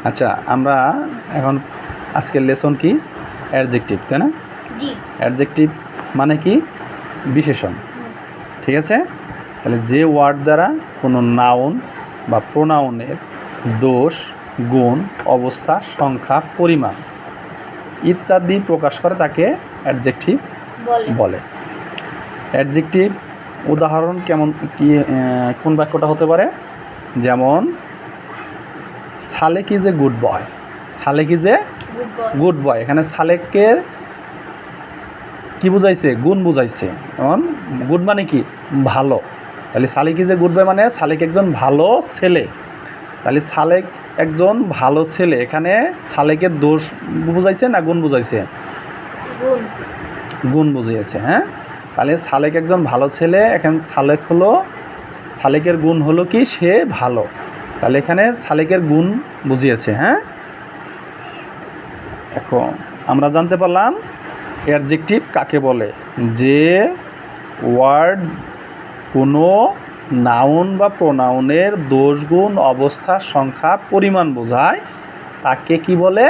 আচ্ছা, আমরা এখন আজকের লেসন কি? অ্যাডজেক্টিভ, তাই না? জি। অ্যাডজেক্টিভ মানে কি? বিশেষণ। ঠিক আছে? তাহলে যে ওয়ার্ড দ্বারা কোনো নাউন বা প্রোনাউনের দোষ, গুণ, অবস্থা, সংখ্যা, পরিমাণ ইত্যাদি প্রকাশ করে তাকে অ্যাডজেক্টিভ বলে। অ্যাডজেক্টিভ উদাহরণ কেমন কি কোন বাক্যটা হতে পারে? যেমন Salek is a good boy. Salek is a good boy, এখানে সালেকের কি বুঝাইছে? গুণ বুঝাইছে। যেমন গুড মানে কি? ভালো। তাহলে সালেক ইজ এ গুড বয় মানে সালেক একজন ভালো ছেলে। তাহলে সালেক একজন ভালো ছেলে, এখানে সালেকের দোষ বুঝাইছে না গুণ বুঝাইছে? গুণ বুঝিয়েছে। হ্যাঁ, তাহলে সালেক একজন ভালো ছেলে, এখানে সালেক হলো, সালেকের গুণ হলো কি? সে ভালো। তাহলে এখানে সালেকের গুণ বুঝিয়েছে। হ্যাঁ, এখন আমরা জানতে পারলাম অ্যাডজেক্টিভ কাকে বলে। যে ওয়ার্ড কোনো নাউন বা প্রোনাউনের দোষ, গুণ, অবস্থা, সংখ্যা, পরিমাণ বোঝায় তাকে কি বলে?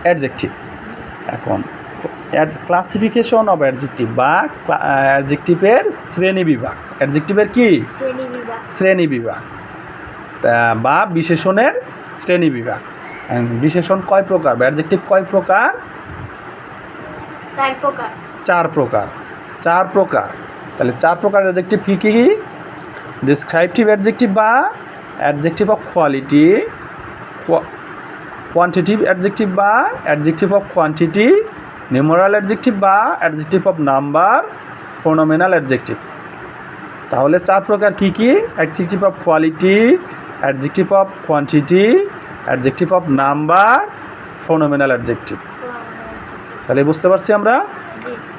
অ্যাডজেক্টিভ। এখন ক্লাসিফিকেশন অফ অ্যাডজেক্টিভ বা অ্যাডজেক্টিভের শ্রেণীবিভাগ। অ্যাডজেক্টিভের কি? শ্রেণীবিভাগ বা বিশেষণের শ্রেণীবিভাগ। বিশেষণ কয় প্রকার বা অ্যাডজেক্টিভ কয় প্রকার? 4 প্রকার। 4 প্রকার। তাহলে 4 প্রকার অ্যাডজেক্টিভ কী কী? ডেসক্রাইপটিভ অ্যাডজেক্টিভ বা adjective of quality, quantitative adjective বা adjective of quantity, numeral adjective বা adjective of number, phenomenal adjective. তাহলে 4 প্রকার কী কী? Adjective of quality, adjective of quantity, adjective of number, phenomenal adjective. তাহলে বুঝতে পারছি আমরা?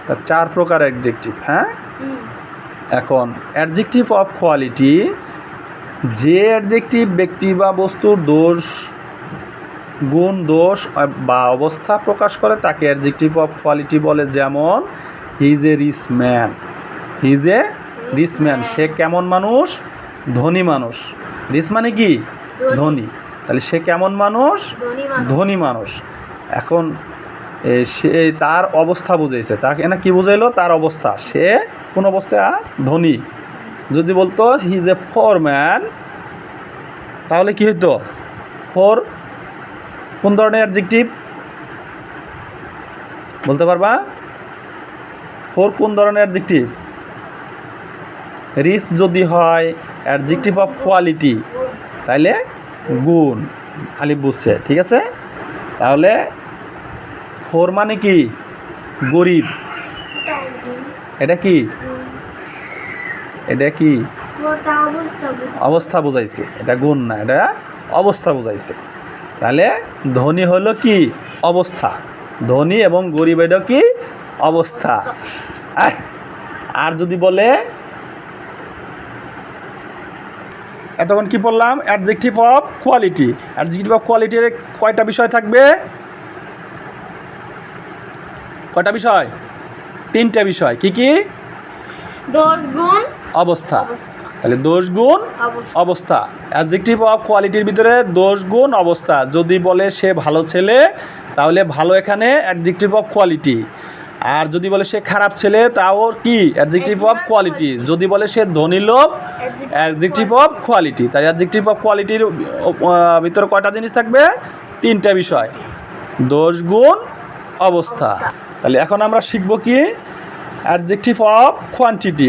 তা 4 প্রকার অ্যাডজেক্টিভ। হ্যাঁ, এখন অ্যাডজেক্টিভ অফ কোয়ালিটি, যে অ্যাডজেক্টিভ ব্যক্তি বা বস্তুর দোষ, গুণ, দোষ বা অবস্থা প্রকাশ করে তাকে অ্যাডজেক্টিভ অফ কোয়ালিটি বলে। যেমন he is a rich man. He is a rich man, সে কেমন মানুষ? ধনী মানুষ। রিচ মানে কি? ধনী। তাহলে সে কেমন মানুষ? ধনী মানুষ। এখন সে তার অবস্থা বুঝাইছে, তাকে না কি বুঝাইলো? তার অবস্থা, সে কোন অবস্থা? ধনী। যদি বলতো হি ইজ এ ফোর ম্যান, তাহলে কি হইতো? ফোর কোন ধরনের অ্যাডজেক্টিভ বলতে পারবা? ফোর কোন ধরনের অ্যাডজেক্টিভ? রিচ যদি হয় অ্যাডজেক্টিভ অফ কোয়ালিটি, তাইলে গুণ, আলিফ বুঝছে। ঠিক আছে, তাহলে ফোর মানে কি? গরিব। এটা কি? এটা কি? অবস্থা বুঝাইছে। এটা গুণ না, এটা অবস্থা বুঝাইছে। তাহলে ধনী হলো কি? অবস্থা। ধনী এবং গরিব এটা কি? অবস্থা। আর যদি বলে, এতক্ষণ কি বললাম? Adjective of quality. Adjective of কোয়ালিটির কয়টা বিষয় থাকবে? কয়টা বিষয়? 3টা বিষয়। কি কি? দোষ, গুণ, অবস্থা। তাহলে দোষ, গুণ, অবস্থা। অ্যাডজেক্টিভ অফ কোয়ালিটির ভিতরে দোষ, গুণ, অবস্থা। যদি বলে সে ভালো ছেলে, তাহলে ভালো এখানে অ্যাডজেক্টিভ অফ কোয়ালিটি। আর যদি বলে সে খারাপ ছেলে, তাও কি? Adjective of quality. যদি বলে সে ধনী লোক, অ্যাডজেক্টিভ অফ কোয়ালিটি। তাই অ্যাডজেক্টিভ অফ কোয়ালিটির ভিতরে কয়টা জিনিস থাকবে? 3টা বিষয়, দোষ, গুণ, অবস্থা। তাহলে এখন আমরা শিখব কি? Adjective of quantity.